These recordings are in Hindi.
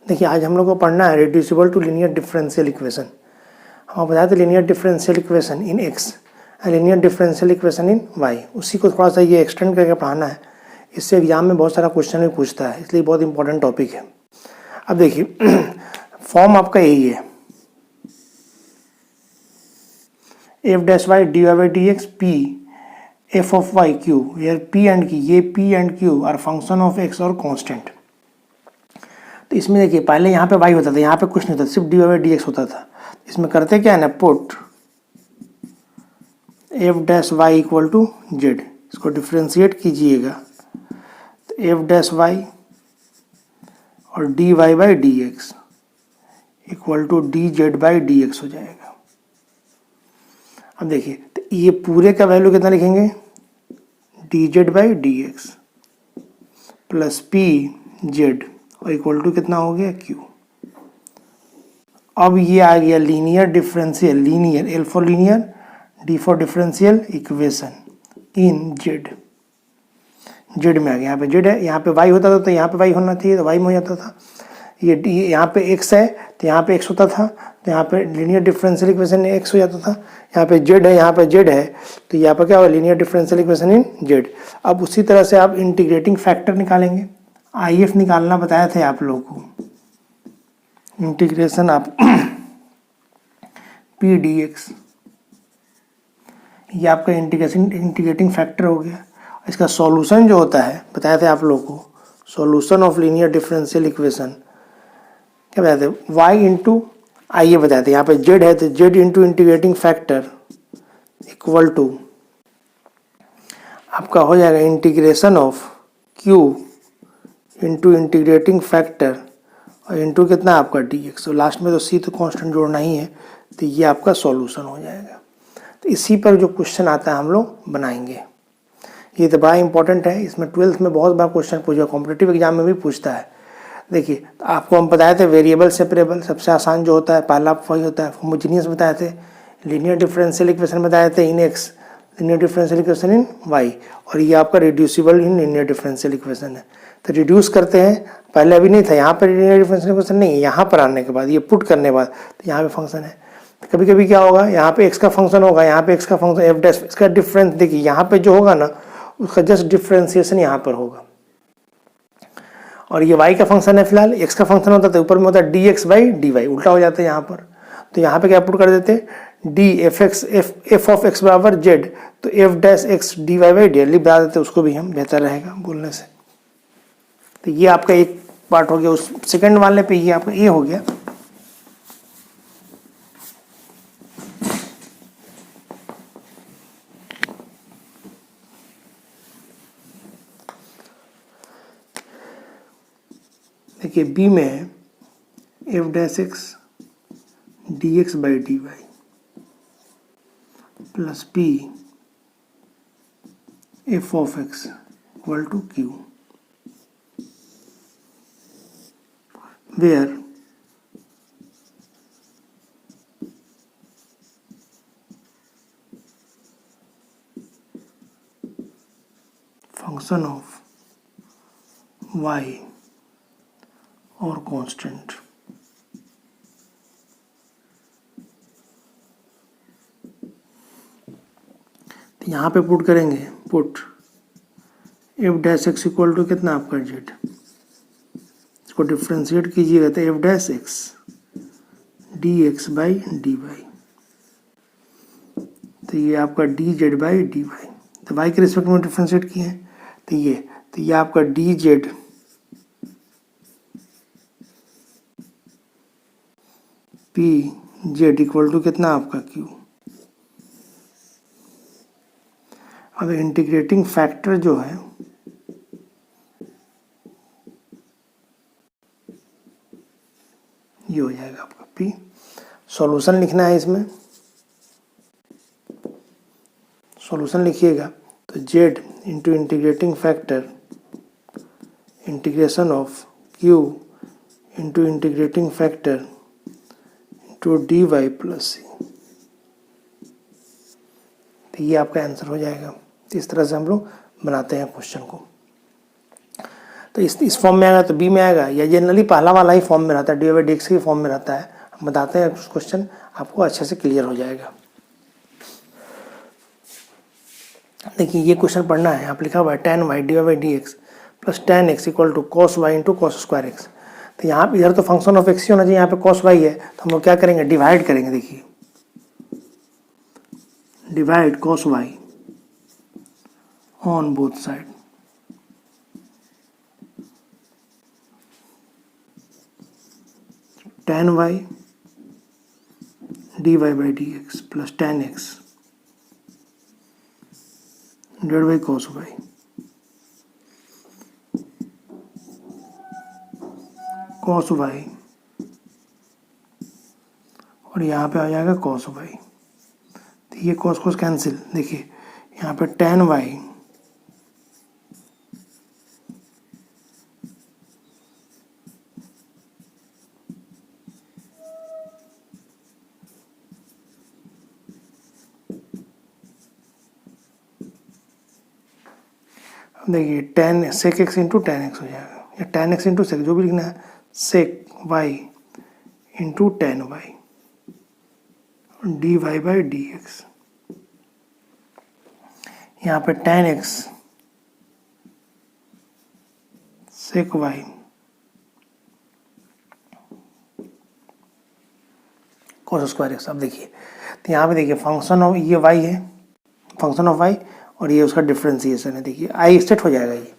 देखिए आज हम लोग को पढ़ना है reducible to linear differential equation. हम बताए थे linear differential equation in X, linear differential equation in Y, उसी को थोड़ा सा ये एक्सटेंड करके पढ़ाना है। इससे एग्जाम में बहुत सारा क्वेश्चन भी पूछता है, इसलिए बहुत इंपॉर्टेंट टॉपिक है। अब देखिए फॉर्म आपका यही है, F dash Y D Y by D X P F of Y Q, where P and Q, ये P and Q are function of X और कॉन्स्टेंट। तो इसमें देखिए पहले यहाँ पे वाई होता था, यहाँ पे कुछ नहीं होता, सिर्फ D Y by D X होता था। इसमें करते क्या है ना, put F dash Y equal to Z, इसको डिफ्रेंशिएट कीजिएगा तो एफ डैश वाई और D Y by D X equal to D Z by D X हो जाएगा। अब देखिए तो ये पूरे का वैल्यू कितना लिखेंगे, D Z by D X plus P Z और इक्वल टू कितना हो गया क्यू। अब ये आ गया linear differential, linear L for linear, D for differential equation in Z. Z में आ गया, यहाँ पे जेड है, यहाँ पे वाई होता था तो यहाँ पे वाई होना चाहिए, तो वाई में हो जाता था। ये डी यहाँ पे एक्स है तो यहाँ पे एक्स होता था, तो यहाँ पे लीनियर डिफरेंशियल इक्वेशन में एक्स हो जाता था। यहाँ पे जेड है, यहाँ पे जेड है, तो यहाँ पे क्या होगा, linear differential equation in Z. अब उसी तरह से आप इंटीग्रेटिंग फैक्टर निकालेंगे, आई एफ निकालना बताया थे आप लोगों को, इंटीग्रेशन आप पी डी एक्स, ये आपका इंटीग्रेटिंग फैक्टर हो गया। इसका सॉल्यूशन जो होता है बताया थे आप लोगों को, solution of linear differential equation क्या बताते हैं, वाई इंटू आई ये बताते हैं। यहाँ पे जेड है तो Z into integrating factor equal to आपका हो जाएगा integration of Q into integrating factor और इंटू कितना आपका डी एक्स, तो लास्ट में तो सी तो कांस्टेंट जोड़ना ही है, तो ये आपका सॉल्यूशन हो जाएगा। तो इसी पर जो क्वेश्चन आता है हम लोग बनाएंगे। ये तो बड़ा इंपॉर्टेंट है, इसमें 12th में बहुत बार क्वेश्चन पूछा, कॉम्पिटिटिव एग्जाम में भी पूछता है। देखिए आपको हम बताए थे वेरिएबल सेपरेबल सबसे आसान जो होता है पहला वही होता है, होमोजेनियस बताए थे, लीनियर डिफरेंशियल इक्वेशन बताए थे in X, linear differential equation in Y, और ये आपका reducible in linear differential equation है। तो रिड्यूस करते हैं, पहले अभी नहीं था, यहाँ पर लीनियर डिफरेंशियल इक्वेशन नहीं है, यहाँ पर आने के बाद ये पुट करने के बाद तो यहाँ पे फंक्शन है। कभी कभी क्या होगा, यहाँ पे एक्स का फंक्शन होगा, यहाँ पे एक्स का फंक्शन एफ डैश, इसका डिफरेंस देखिए यहाँ पे जो होगा ना उसका जस्ट डिफरेंशिएशन यहाँ पर होगा, और ये y का फंक्शन है, फिलहाल x का फंक्शन होता है ऊपर में होता है D X by D Y, उल्टा हो जाता है यहाँ पर। तो यहाँ पे क्या पुट कर देते हैं, D F X F of X बराबर जेड, तो F dash X D Y by D L बता देते हैं, उसको भी हम बेहतर रहेगा बोलने से। तो ये आपका एक पार्ट हो गया। उस सेकेंड वाले पे ये आपका ए हो गया। देखिए बी में है F dash X D X by D Y plus P F of X equal to Q, where function of Y और कांस्टेंट। तो यहाँ पे पुट करेंगे, put F dash X equal to कितना आपका जेड, इसको डिफ्रेंशिएट कीजिएगा तो F dash X D X by D Y, तो ये आपका D Z by D Y, तो वाई के रिस्पेक्ट में डिफ्रेंशिएट किए हैं तो ये आपका D Z P Z equal to कितना आपका क्यू। अब इंटीग्रेटिंग फैक्टर जो है ये हो जाएगा आपका पी। सॉल्यूशन लिखना है, इसमें सॉल्यूशन लिखिएगा तो Z into integrating factor integration of Q into integrating factor to D Y plus C, तो ये आपका आंसर हो जाएगा। इस तरह से हम लोग बनाते हैं क्वेश्चन को। तो इस फॉर्म में आएगा तो बी में आएगा, या जनरली पहला वाला ही फॉर्म में रहता है, डी बाई डी एक्स की फॉर्म में रहता है। हम बताते हैं क्वेश्चन, आपको अच्छे से क्लियर हो जाएगा। देखिए ये क्वेश्चन पढ़ना है, आप लिखा हुआ है tan y dy by D X plus tan x equal to cos y into cos square X. तो यहाँ पे इधर तो फंक्शन ऑफ एक्स ही होना चाहिए, यहाँ पे cos y है, तो हम लोग क्या करेंगे, डिवाइड करेंगे। देखिए divide cos y on both side, tan y dy by D X plus tan x divide by cos y cos y, और यहाँ पे आ जाएगा cos y। तो ये cos cos कैंसिल। देखिए यहाँ पे tan y देखिए tan sec x into tan x हो जाएगा, या tan x इंटू sec, जो भी लिखना है, sec y into tan y dy by D x. यहाँ पे tan x sec y cos square X. अब देखिए तो यहाँ पे देखिए फंक्शन ऑफ ये y है, फंक्शन ऑफ y, और ये उसका डिफ्रेंसिएशन है। देखिए आई स्टेट हो जाएगा। ये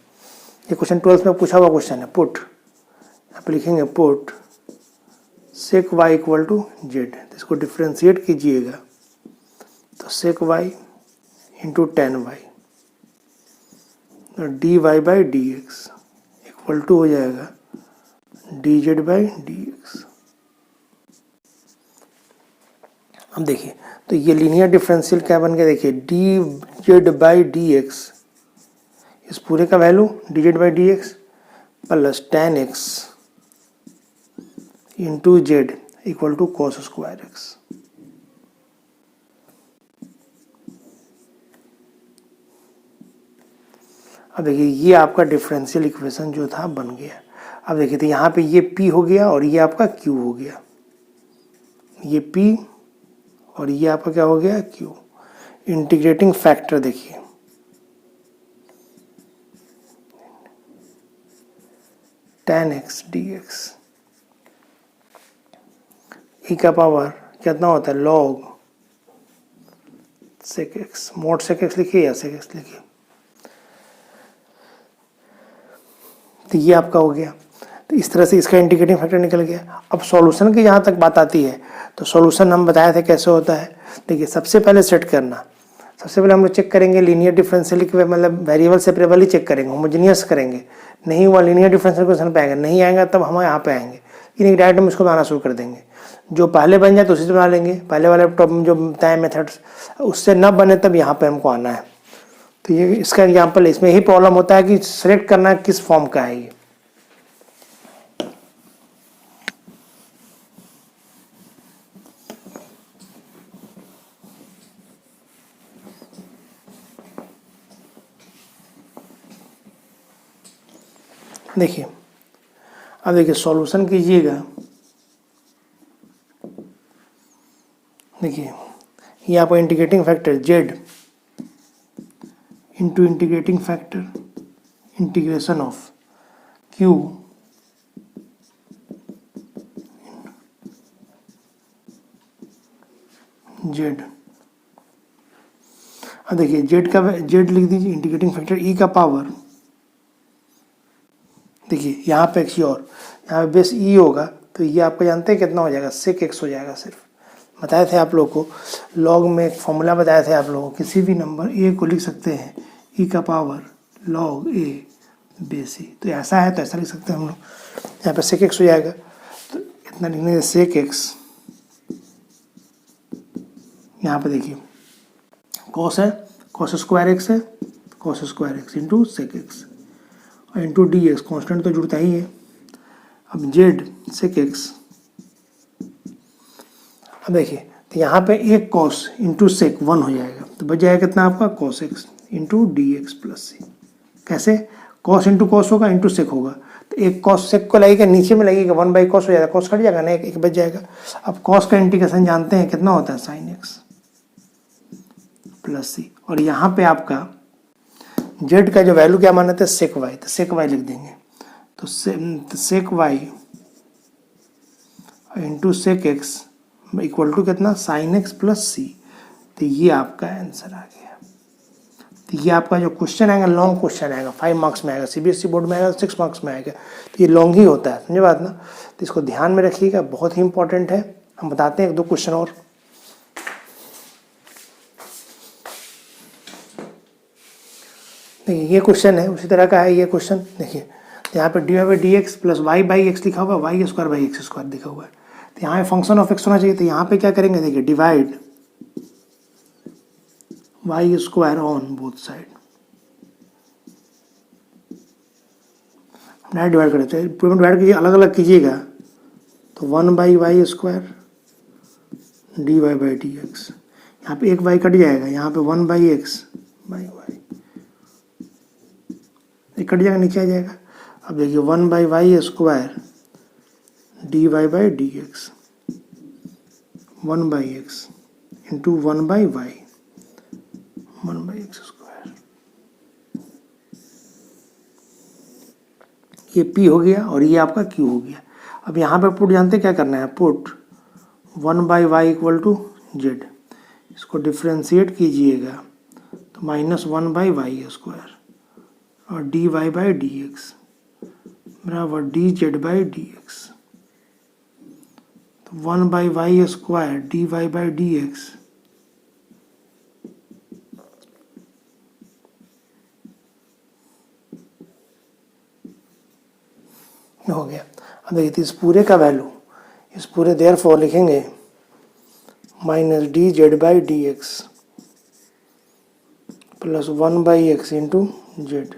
क्वेश्चन 12 में पूछा हुआ क्वेश्चन है। पुट, यहाँ पे लिखेंगे put sec Y equal to Z, तो इसको डिफ्रेंशिएट कीजिएगा, तो sec Y into tan Y D Y by D X equal to हो जाएगा D Z by D X. अब देखिए तो ये लीनियर डिफरेंशियल क्या बन गया, देखिए D Z by D X, इस पूरे का value D Z by D X plus tan X into Z equal to cos square X. अब देखिए ये आपका डिफरेंशियल इक्वेशन जो था बन गया। अब देखिए तो यहाँ पे ये P हो गया और ये आपका Q हो गया, ये P और ये आपका क्या हो गया Q। इंटीग्रेटिंग फैक्टर देखिए tan x dx e का पावर कितना होता है log sec x, mod sec x लिखिए या sec x लिखिए। तो ये आपका हो गया। तो इस तरह से इसका इंटीग्रेटिंग फैक्टर निकल गया। अब सॉल्यूशन की जहाँ तक बात आती है तो सॉल्यूशन हम बताए थे कैसे होता है। देखिए सबसे पहले सेट करना, सबसे पहले हम लोग चेक करेंगे लीनियर डिफरेंशियल इक्वेशन, मतलब वेरिएबल सेपरेबल ही चेक करेंगे, होमोजेनियस करेंगे। नहीं हुआ लीनियर डिफरेंशियल इक्वेशन पे आएगा, नहीं आएगा तब हम यहाँ पे आएंगे, यानी डायरेक्ट हम इसको बनाना शुरू कर देंगे। जो पहले बन जाए तो उसी से बना लेंगे, पहले वाले टॉप जो बताए मेथड्स, उससे न बने तब यहाँ पे हमको आना है। तो ये इसका एग्जाम्पल, इसमें यही प्रॉब्लम होता है कि सेलेक्ट करना किस फॉर्म का है ये। देखिए अब देखिए सॉल्यूशन कीजिएगा। देखिए ये आपका integrating factor Z into integrating factor integration of Q Z. अब देखिए जेड का जेड लिख दीजिए, इंटीग्रेटिंग फैक्टर ई का पावर, देखिए यहाँ पे एक और यहाँ पे बेस ई होगा, तो ये आपको जानते हैं कितना हो जाएगा, सेक एक्स हो जाएगा। सिर्फ बताए थे आप लोग को, लॉग में एक फॉर्मूला बताए थे आप लोगों को, किसी भी नंबर ए को लिख सकते हैं ई का पावर लॉग ए बेस ई। तो ऐसा है तो ऐसा लिख सकते हैं हम लोग, यहाँ पे सेक एक्स हो जाएगा। तो इतना लिखने से सेक एक्स, यहाँ पे देखिए कॉस है, कॉस स्क्वायर एक्स है, cos square X into sec X और इंटू डी एक्स, कॉन्स्टेंट तो जुड़ता ही है। अब जेड सेक एक्स, अब देखिए तो यहाँ पे एक कॉस इंटू सेक 1 हो जाएगा, तो बच जाएगा कितना आपका cos X into D X plus C. कैसे, कॉस इंटू कॉस होगा इंटू सेक होगा, तो एक कॉस सेक को लगेगा नीचे में लगेगा 1/cos हो जाएगा, कॉस कट जाएगा ना, एक बच जाएगा। अब कॉस का इंटीग्रेशन जानते हैं कितना होता है, sin x प्लस सी, और यहाँ पे आपका जेड का जो वैल्यू क्या माना था, सेक वाई, तो सेक वाई लिख देंगे, तो sec Y into sec X equal to कितना, साइन एक्स प्लस सी। तो ये आपका आंसर आ गया। तो ये आपका जो क्वेश्चन आएगा लॉन्ग क्वेश्चन आएगा, 5 मार्क्स में आएगा, सीबीएसई बोर्ड में आएगा 6 मार्क्स में आएगा, तो ये लॉन्ग ही होता है, समझे बात ना। तो इसको ध्यान में रखिएगा, बहुत ही इंपॉर्टेंट है। हम बताते हैं 1-2 क्वेश्चन और। देखिए ये क्वेश्चन है, उसी तरह का है ये क्वेश्चन। देखिए यहाँ पे dy/dx प्लस y/x लिखा हुआ है, y² लिखा हुआ है, तो यहाँ फंक्शन ऑफ x होना चाहिए। तो यहाँ पे क्या करेंगे, देखिए divide y² on both side, direct divide करते हैं, पूरे में डिवाइड कीजिए, अलग अलग कीजिएगा, तो 1/y² dy/dx, यहाँ पे एक y कट जाएगा, यहाँ पे 1/x/y कट जाएगा, नीचे आ जाएगा। अब देखिए 1/y² dy/dx 1/x into 1/y 1/x², ये p हो गया और ये आपका q हो गया। अब यहाँ पे पुट जानते क्या करना है, put 1/y equal to Z, इसको डिफ्रेंशिएट कीजिएगा तो -1/y² और dy/dx बराबर dz/dx, तो 1/y² dy/dx हो गया। अब देखिए इस पूरे का वैल्यू, इस पूरे देयरफॉर लिखेंगे -dz/dx plus 1/x into Z,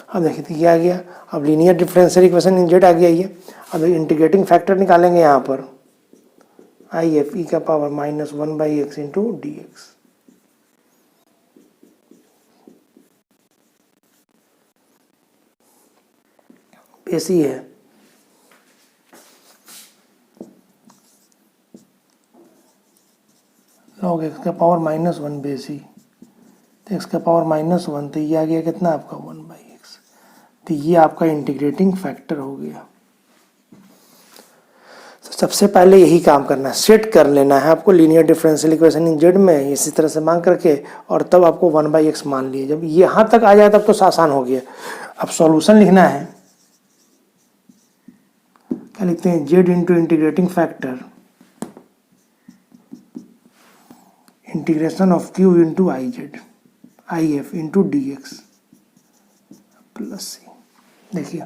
अब देखिए तो क्या आ गया। अब linear differential equation in Z आ गया ये। अब इंटीग्रेटिंग फैक्टर निकालेंगे यहाँ पर IF e का पावर -1/x इंटू dx, बेसी है, log x का पावर -1 बेसी, तो x का पावर -1, तो ये आ गया कितना आपका 1/x, तो ये आपका इंटीग्रेटिंग फैक्टर हो गया। तो सबसे पहले यही काम करना है, सेट कर लेना है आपको linear differential equation in Z में इसी तरह से मांग करके, और तब आपको 1/x मान लिए। जब यहाँ तक आ जाए तब तो आसान हो गया। अब सॉल्यूशन लिखना है, क्या लिखते हैं, Z into integrating factor integration of Q into IF into dx plus C. देखिए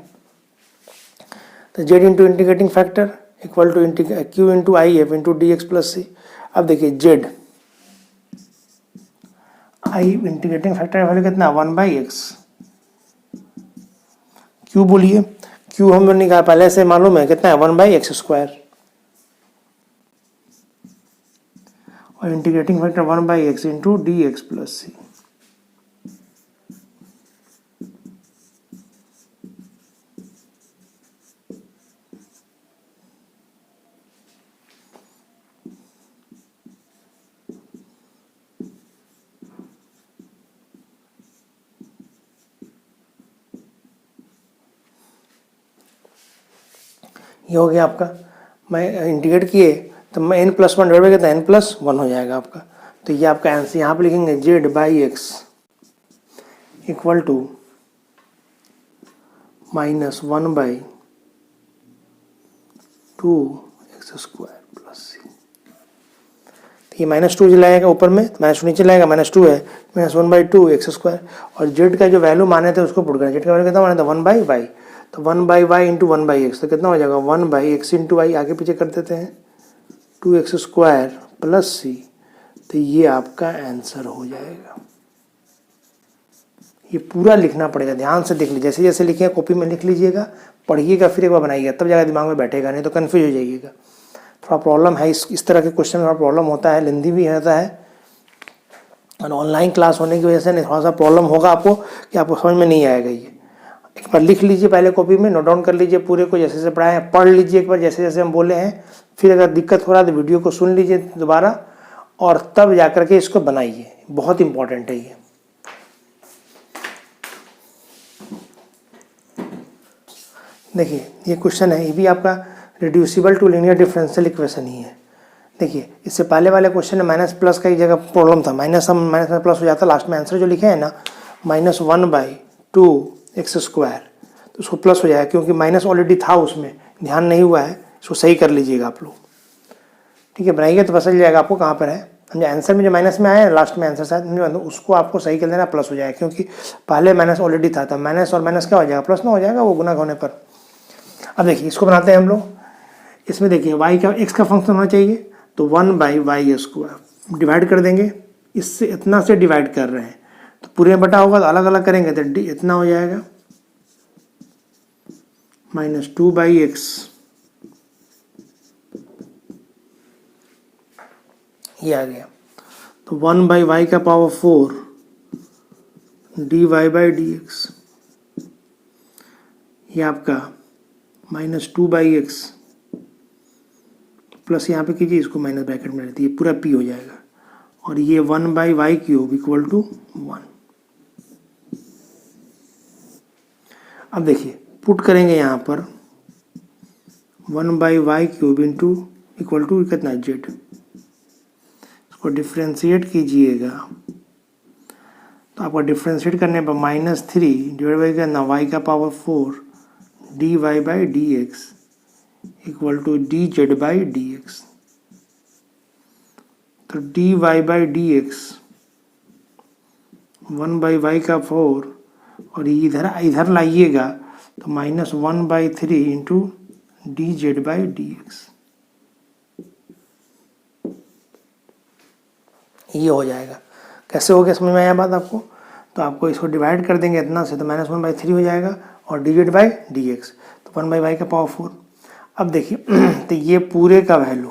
तो Z into integrating factor equal to Q into IF into dx plus C. अब देखिए Z I integrating factor value कितना 1/x, क्यू बोलिए, क्यू हम निकाल पहले से मालूम है कितना है 1/x², और integrating factor 1/x into dx plus C. ये हो गया आपका। मैं इंटीग्रेट किए तो मैं n+1 डिवाइड करता है n+1 हो जाएगा आपका। तो ये आपका आंसर यहाँ पे लिखेंगे z/x equal to -1/2x² plus C. तो ये -2 चलाएगा ऊपर में, -2 नीचे लाएगा, -2 है, -1/2x², और z का जो वैल्यू माने थे उसको पुट करें। z का वैल्यू कितना माने थे 1/y, तो 1/y इंटू 1/x, तो कितना हो जाएगा 1/x इंटू y, आगे पीछे कर देते हैं 2x² प्लस सी। तो ये आपका आंसर हो जाएगा। ये पूरा लिखना पड़ेगा, ध्यान से देख लीजिए, जैसे जैसे लिखे कॉपी में लिख लीजिएगा, पढ़िएगा, फिर एक बार बनाइएगा, तब जाकर दिमाग में बैठेगा, नहीं तो कन्फ्यूज हो जाइएगा। थोड़ा प्रॉब्लम है इस तरह के क्वेश्चन में, थोड़ा प्रॉब्लम होता है, लेंदी भी होता है, और ऑनलाइन क्लास होने की वजह से नहीं, थोड़ा सा प्रॉब्लम होगा आपको कि आपको समझ में नहीं आएगा। ये एक बार लिख लीजिए पहले कॉपी में, नोट डाउन कर लीजिए पूरे को, जैसे जैसे पढ़ाए हैं पढ़ लीजिए एक बार, जैसे जैसे हम बोले हैं। फिर अगर दिक्कत हो रहा है तो वीडियो को सुन लीजिए दोबारा, और तब जाकर के इसको बनाइए, बहुत इंपॉर्टेंट है ये। देखिए ये क्वेश्चन है, ये भी आपका reducible to linear differential equation ही है। देखिए इससे पहले वाले क्वेश्चन में माइनस प्लस का एक जगह प्रॉब्लम था, माइनस में प्लस हो जाता, लास्ट में आंसर जो लिखे हैं ना -1/2x², तो उसको प्लस हो जाएगा, क्योंकि माइनस ऑलरेडी था उसमें, ध्यान नहीं हुआ है, इसको सही कर लीजिएगा आप लोग। ठीक है, बनाइए तो पता चल जाएगा आपको कहाँ पर है। समझे, आंसर में जो माइनस में आया है लास्ट में आंसर शायद, उसको आपको सही कर देना, प्लस हो जाएगा, क्योंकि पहले माइनस ऑलरेडी था, तो माइनस और माइनस क्या हो जाएगा, प्लस में हो जाएगा वो गुना होने पर। अब देखिए इसको बनाते हैं हम लोग। इसमें देखिए y का x का फंक्शन होना चाहिए, तो 1/y² डिवाइड कर देंगे, इससे इतना से डिवाइड कर रहे हैं, तो पूरे में बटा होगा, तो अलग अलग करेंगे तो इतना हो जाएगा -2/x, ये आ गया। तो 1/y⁴ dy/dx, ये आपका -2/x प्लस यहाँ पे कीजिए, इसको माइनस ब्रैकेट में रहती है, पूरा p हो जाएगा, और ये 1/y³ = 1। अब देखिए पुट करेंगे यहाँ पर 1/y³ = कितना z, इसको डिफ्रेंशिएट कीजिएगा, तो आपका डिफ्रेंशिएट करने पर -3 डिवाइड बाई कितना y⁴ dy/dx = dz/dx, तो dy/dx 1/y⁴, और इधर लाइएगा तो -1/3 dz/dx, ये हो जाएगा। कैसे हो गया, समझ में आया बात आपको? तो आपको इसको डिवाइड कर देंगे इतना से, तो -1/3 हो जाएगा, और dz/dx तो 1/y⁴। अब देखिए तो ये पूरे का वैल्यू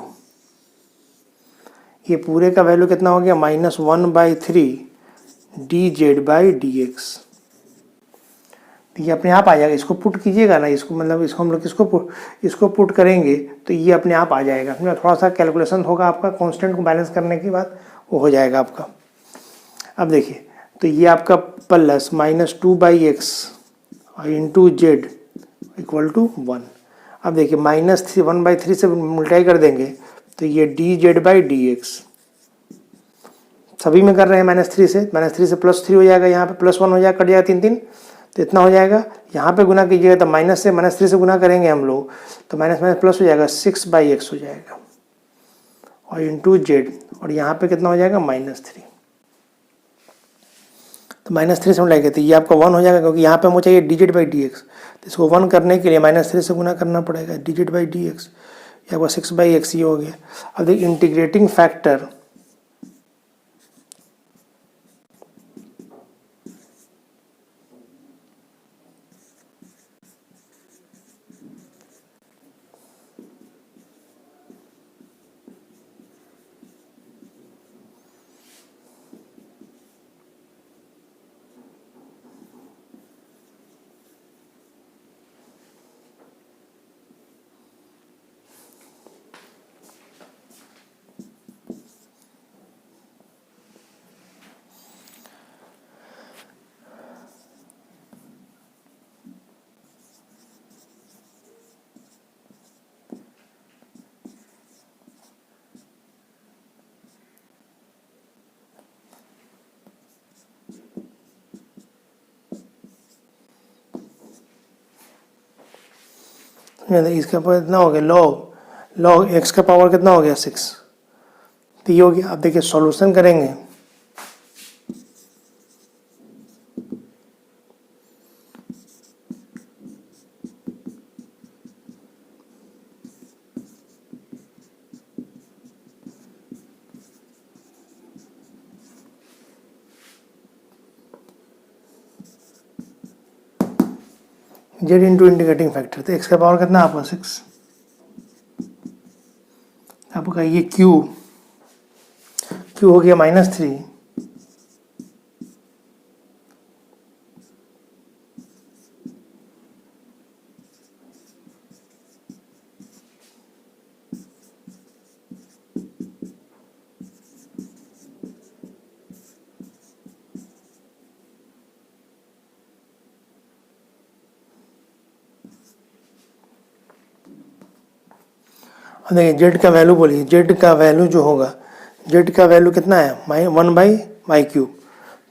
कितना हो गया, -1/3 dz/dx, तो ये अपने आप आ जाएगा। इसको पुट कीजिएगा ना, इसको मतलब इसको हम लोग इसको पुट करेंगे तो ये अपने आप आ जाएगा। थोड़ा सा कैलकुलेशन होगा आपका, कांस्टेंट को बैलेंस करने के बाद वो हो जाएगा आपका। अब देखिए तो ये आपका प्लस -2/x इंटू z = 1। अब देखिए -1/3 से मल्टीप्लाई कर देंगे तो ये dz/dx, सभी में कर रहे हैं -3 से, -3 से +3 हो जाएगा, यहाँ पे +1 हो जाएगा, कट जाएगा 3 3, तो इतना हो जाएगा। यहाँ पे गुना कीजिएगा तो -3 से गुना करेंगे हम लोग, तो माइनस प्लस हो जाएगा, 6/x हो जाएगा, और इंटू z, और यहाँ पे कितना हो जाएगा -3, तो -3 से मिलाएंगे तो ये आपका 1 हो जाएगा, क्योंकि यहाँ पे मुझे चाहिए dz/dx, तो इसको 1 करने के लिए -3 से गुना करना पड़ेगा, dz/dx, ये आपका 6/x ये हो गया। अब देखिए इंटीग्रेटिंग फैक्टर इसका पावर कितना हो गया, log x का पावर कितना हो गया 6, तो ये हो गया। अब देखिए सॉल्यूशन करेंगे, जेड इंटू इंटीग्रेटिंग फैक्टर, तो एक्स का पावर कितना आपका 6, आपका ये क्यू हो गया -3, देखिए जेड का वैल्यू बोलिए, जेड का वैल्यू जो होगा, जेड का वैल्यू कितना है 1/y³,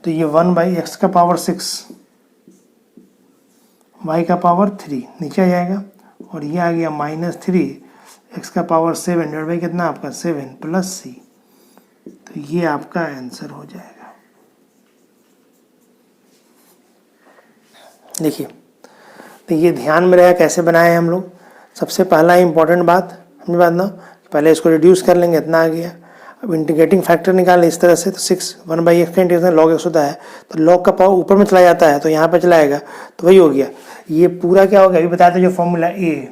तो ये 1/x का पावर 6, y का पावर 3 नीचे आ जाएगा, और ये आ गया -3 x का पावर 7 डिवाइड बाई कितना आपका 7 प्लस c, तो ये आपका आंसर हो जाएगा। देखिए, तो ये ध्यान में रहा कैसे बनाए हम लोग। सबसे पहला इंपॉर्टेंट बात हमने बात ना, पहले इसको रिड्यूस कर लेंगे, इतना आ गया। अब इंटीग्रेटिंग फैक्टर निकालें इस तरह से, तो 6 1/x का इंटीग्रेशन log x होता है, तो log का पावर ऊपर में चला जाता है, तो यहाँ पे चला आएगा, तो वही हो गया। ये पूरा क्या होगा, अभी बताया था जो फॉर्मूला ए,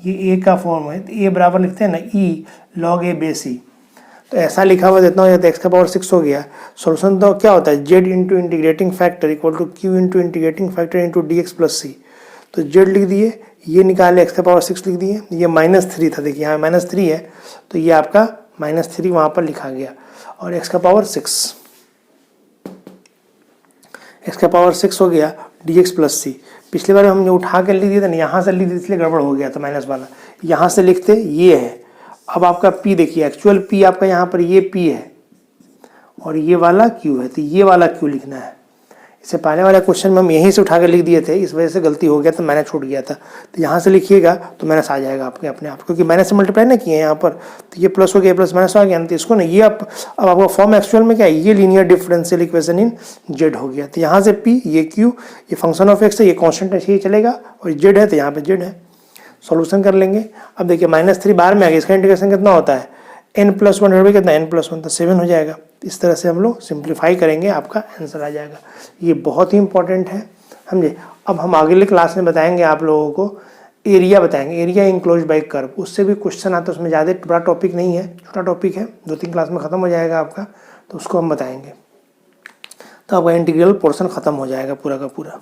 ये ए का फॉर्म है, तो ए बराबर लिखते हैं ना ई log a बेस ई, तो ऐसा लिखा हुआ इतना हो जाता है, एक्स का पावर 6 हो गया। सॉल्यूशन तो क्या होता है, Z into integrating factor equal to Q into integrating factor into D X plus C, तो जेड लिख दिए, ये निकाले एक्स का पावर 6 लिख दिए, ये -3 था, देखिए यहाँ -3 है, तो ये आपका -3 वहाँ पर लिखा गया, और एक्स का पावर 6, एक्स का पावर 6 हो गया डी एक्स प्लस सी। पिछली बार हमने उठा कर लिख दिया था ना, यहाँ से लिख दिया इसलिए गड़बड़ हो गया था माइनस वाला, यहाँ से लिखते ये है। अब आपका p देखिए, एक्चुअल p आपका यहाँ पर ये p है और ये वाला q है, तो ये वाला q लिखना है। इससे पहले वाला क्वेश्चन में हम यहीं से उठा कर लिख दिए थे, इस वजह से गलती हो गया, तो मैंने छूट गया था। तो यहाँ से लिखिएगा तो माइनस आ जाएगा आपके अपने आप, क्योंकि माइनस से मल्टीप्लाई ना किए यहाँ पर, तो ये प्लस हो गया, प्लस माइनस आ गया, तो इसको ना ये अब आपका फॉर्म एक्चुअल में क्या है, ये linear differential equation in Z हो गया। तो यहाँ से p, ये q, ये फंक्शन ऑफ x है, ये कॉन्स्टेंट है, ये चलेगा, और जेड है तो यहाँ पे जेड है। सॉल्यूशन कर लेंगे। अब देखिए -3 बार में आ गया, इसका इंटीग्रेशन कितना होता है n+1 कितना n+1, तो 7 हो जाएगा। इस तरह से हम लोग सिंप्लीफाई करेंगे, आपका आंसर आ जाएगा। ये बहुत ही इंपॉर्टेंट है, समझे। अब हम अगले क्लास में बताएंगे आप लोगों को एरिया, बताएंगे एरिया इंक्लोज बाई कर्व, उससे भी क्वेश्चन आता है, उसमें ज़्यादा बड़ा टॉपिक नहीं है, छोटा टॉपिक है, 2-3 क्लास में ख़त्म हो जाएगा आपका, तो उसको हम बताएंगे, तो आपका इंटीग्रल पोर्शन ख़त्म हो जाएगा पूरा का पूरा।